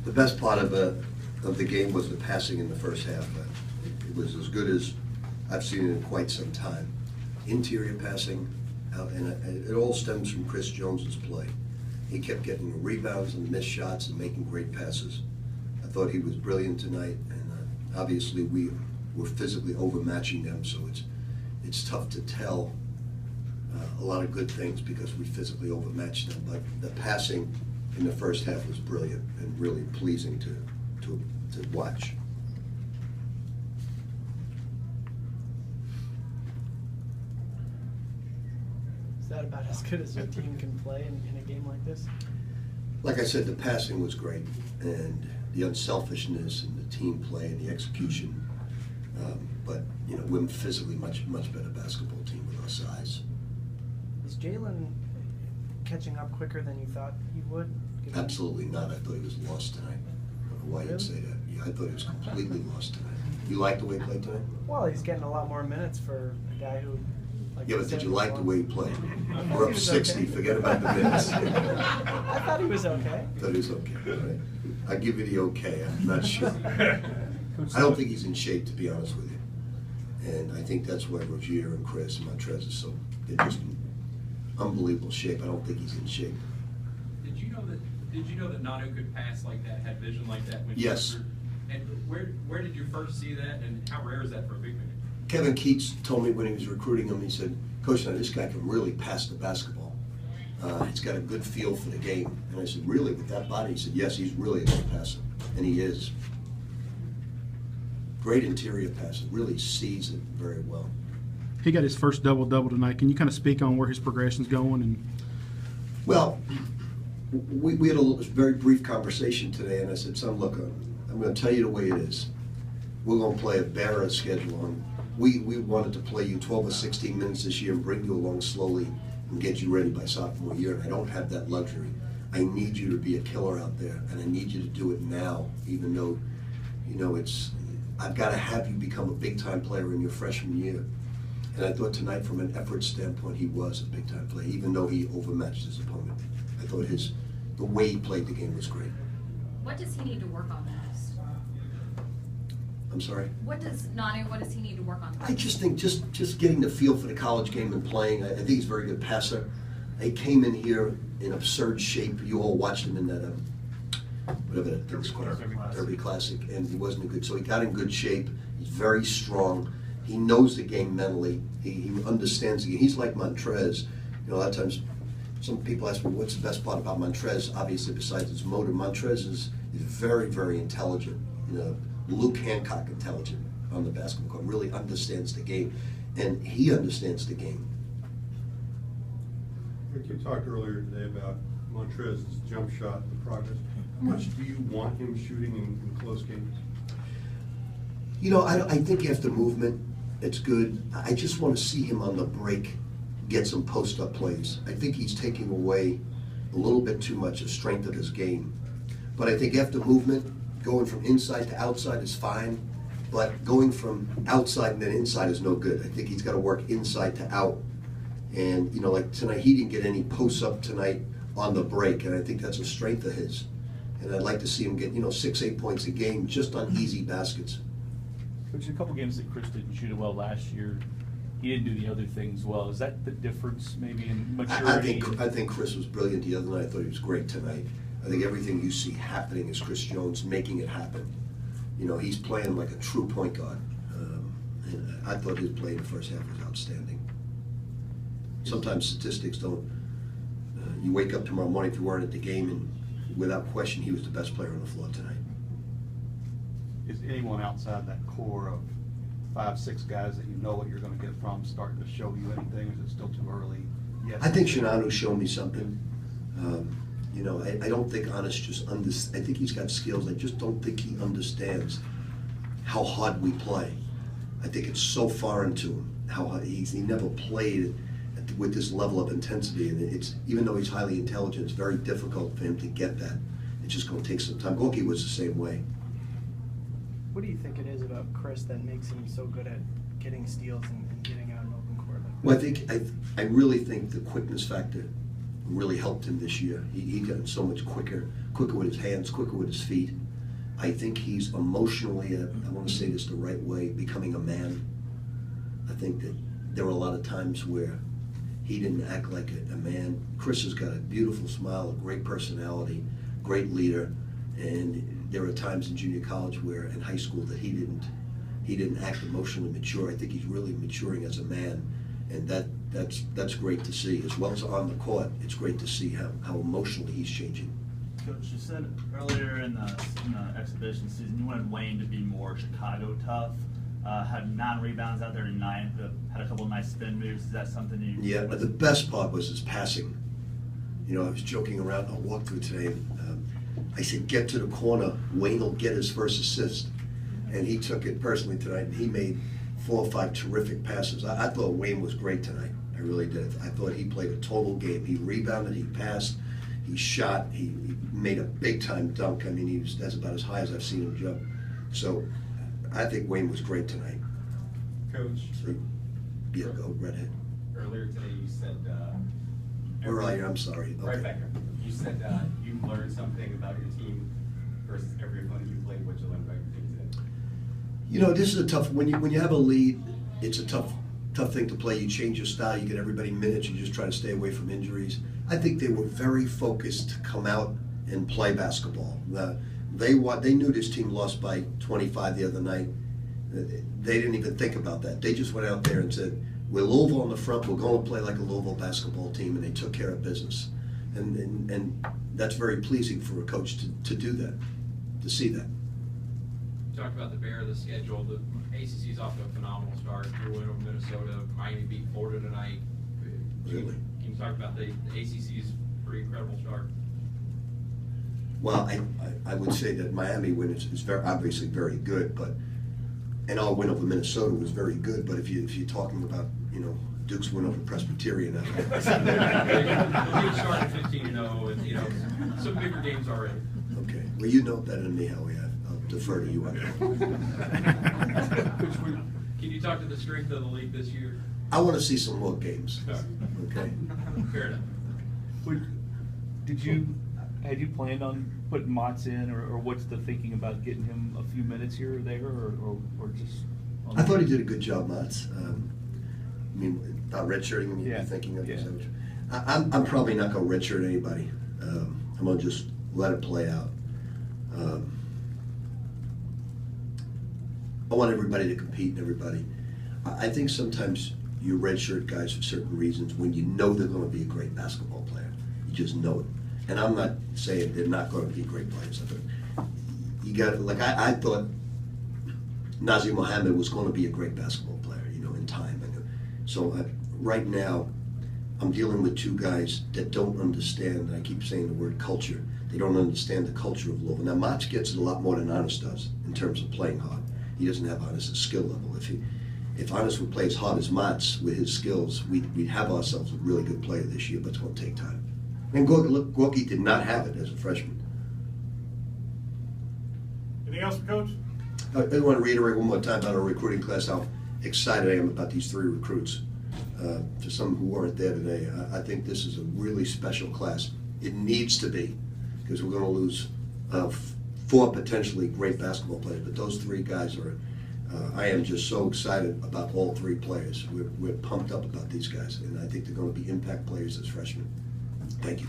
The best part of the game was the passing in the first half. It was as good as I've seen it in quite some time. Interior passing, and it all stems from Chris Jones's play. He kept getting rebounds and missed shots and making great passes. I thought he was brilliant tonight, and obviously we were physically overmatching them, so it's tough to tell a lot of good things because we physically overmatched them. But the passing in the first half was brilliant and really pleasing to watch. Is that about as good as your team can play in a game like this? Like I said, the passing was great, and the unselfishness and the team play and the execution. But you know, we're physically much better basketball team with our size. Is Jalen catching up quicker than you thought he would? Absolutely not. I thought he was lost tonight. I don't know why you'd say that. Yeah, I thought he was completely lost tonight. You like the way he played tonight? Well, he's getting a lot more minutes for a guy who. Like Yeah, but did you like the way he played? I We're up he was 60. okay. Forget about the minutes. I thought he was okay. I thought he was okay. All right. I give you the okay. I'm not sure. I don't think he's in shape, to be honest with you. And I think that's why Rozier and Chris and Montrez are so, they're just in unbelievable shape. I don't think he's in shape. Did you know that Nanu could pass like that, had vision like that? When Yes. And where did you first see that, and how rare is that for a big man? Kevin Keats told me when he was recruiting him, he said, Coach, now this guy can really pass the basketball. He's got a good feel for the game. And I said, really, with that body? He said, yes, he's really a good passer. And he is. Great interior passer, really sees it very well. He got his first double-double tonight. Can you kind of speak on where his progression's going? And Well, we had a very brief conversation today, and I said, son, look, I'm going to tell you the way it is. We're going to play a better schedule on. We wanted to play you 12 or 16 minutes this year and bring you along slowly and get you ready by sophomore year, and I don't have that luxury. I need you to be a killer out there, and I need you to do it now, even though, you know, I've got to have you become a big-time player in your freshman year. And I thought tonight, from an effort standpoint, he was a big-time player, even though he overmatched his opponent. I thought the way he played the game was great. What does he need to work on most? I'm sorry? What does he need to work on most? I just think just getting the feel for the college game and playing. I think he's a very good passer. He came in here in absurd shape. You all watched him in that, whatever that thing's called, Derby Classic, and he wasn't good. So he got in good shape. He's very strong. He knows the game mentally. He understands the game. He's like Montrez. You know, a lot of times some people ask me, what's the best part about Montrez? Obviously, besides his motor, Montrez is very, very intelligent. You know, Luke Hancock intelligent on the basketball court. Really understands the game, and he understands the game. Rick, you talked earlier today about Montrez's jump shot and the progress. How much do you want him shooting in close games? You know, I think after movement, it's good. I just want to see him on the break get some post-up plays. I think he's taking away a little bit too much of strength of his game. But I think after movement, going from inside to outside is fine, but going from outside and then inside is no good. I think he's got to work inside to out. And, you know, like tonight, he didn't get any post-up tonight on the break, and I think that's a strength of his. And I'd like to see him get, 6-8 points a game just on easy baskets. Which a couple games that Chris didn't shoot it well last year, he didn't do the other things well. Is that the difference maybe in maturity? I think Chris was brilliant the other night. I thought he was great tonight. I think everything you see happening is Chris Jones making it happen. You know, he's playing like a true point guard. And I thought his play in the first half was outstanding. Sometimes statistics don't. You wake up tomorrow morning if you weren't at the game, and without question, he was the best player on the floor tonight. Is anyone outside that core of 5-6 guys that you know what you're going to get from starting to show you anything? Or is it still too early yet? I think Shinanu showed me something. I don't think Honest just understands. I think he's got skills. I just don't think he understands how hard we play. I think it's so foreign to him. How hard he never played with this level of intensity, and it's, even though he's highly intelligent, it's very difficult for him to get that. It's just going to take some time. Gorky was the same way. What do you think it is about Chris that makes him so good at getting steals and getting out in open court? Well, I really think the quickness factor really helped him this year. He got so much quicker with his hands, quicker with his feet. I think he's emotionally, I want to say this the right way, becoming a man. I think that there were a lot of times where he didn't act like a man. Chris has got a beautiful smile, a great personality, great leader, and there are times in junior college where, in high school, that he didn't act emotionally mature. I think he's really maturing as a man, and that's great to see. As well as on the court, it's great to see how emotionally he's changing. Coach, you said earlier in the exhibition season you wanted Wayne to be more Chicago tough. Had 9 rebounds out there tonight, had a couple of nice spin moves. Is that something you? Yeah, but the best part was his passing. You know, I was joking around on a walkthrough today. I said, get to the corner, Wayne will get his first assist. And he took it personally tonight, and he made 4 or 5 terrific passes. I thought Wayne was great tonight. I really did. I thought he played a total game. He rebounded, he passed, he shot, he made a big-time dunk. I mean, that's about as high as I've seen him jump. So I think Wayne was great tonight. Coach, So, yeah, go Redhead. earlier today you said, Where are you? I'm sorry. right Okay. back here. You said you learned something about your team versus every opponent you played. What you learned about your team today? You know, this is a tough, when you have a lead, it's a tough thing to play. You change your style, you get everybody minutes, you just try to stay away from injuries. I think they were very focused to come out and play basketball. They knew this team lost by 25 the other night. They didn't even think about that. They just went out there and said, we're Louisville on the front, we're going to play like a Louisville basketball team, and they took care of business. And that's very pleasing for a coach to do that, to see that. You talked about the bear of the schedule. The ACC's off to a phenomenal start. Your win over Minnesota, Miami beat Florida tonight. Really? Can you talk about the ACC's pretty incredible start? Well, I would say that Miami win is very obviously very good, and our win over Minnesota was very good. But if you're talking about, you know, Duke's win over Presbyterian, They started 15-0, and you know some bigger games already. okay. Well, you know better than me, Howie. I'll defer to you on that. Can you talk to the strength of the league this year? I want to see some more games. Sure. Okay. Fair enough. Had you planned on putting Motts in, or what's the thinking about getting him a few minutes here or there, or just? I thought he did a good job, Mats. I mean, about redshirting, you're thinking of. Yeah. I'm probably not going to redshirt anybody. I'm going to just let it play out. I want everybody to compete and everybody. I think sometimes you redshirt guys for certain reasons when you know they're going to be a great basketball player. You just know it. And I'm not saying they're not going to be great players. You got, like, I thought Nazir Mohammed was going to be a great basketball player, you know, in time. So right now, I'm dealing with 2 guys that don't understand, and I keep saying the word culture, they don't understand the culture of Louisville. Now, Motts gets it a lot more than Honest does in terms of playing hard. He doesn't have Honest's skill level. If Honest would play as hard as Motts with his skills, we'd have ourselves a really good player this year, but it's going to take time. And Gorky did not have it as a freshman. Anything else, Coach? I want to reiterate one more time about our recruiting class, how excited I am about these 3 recruits. To some who weren't there today, I think this is a really special class. It needs to be, because we're going to lose 4 potentially great basketball players, but those 3 guys are, I am just so excited about all 3 players. We're pumped up about these guys, and I think they're going to be impact players as freshmen. Thank you.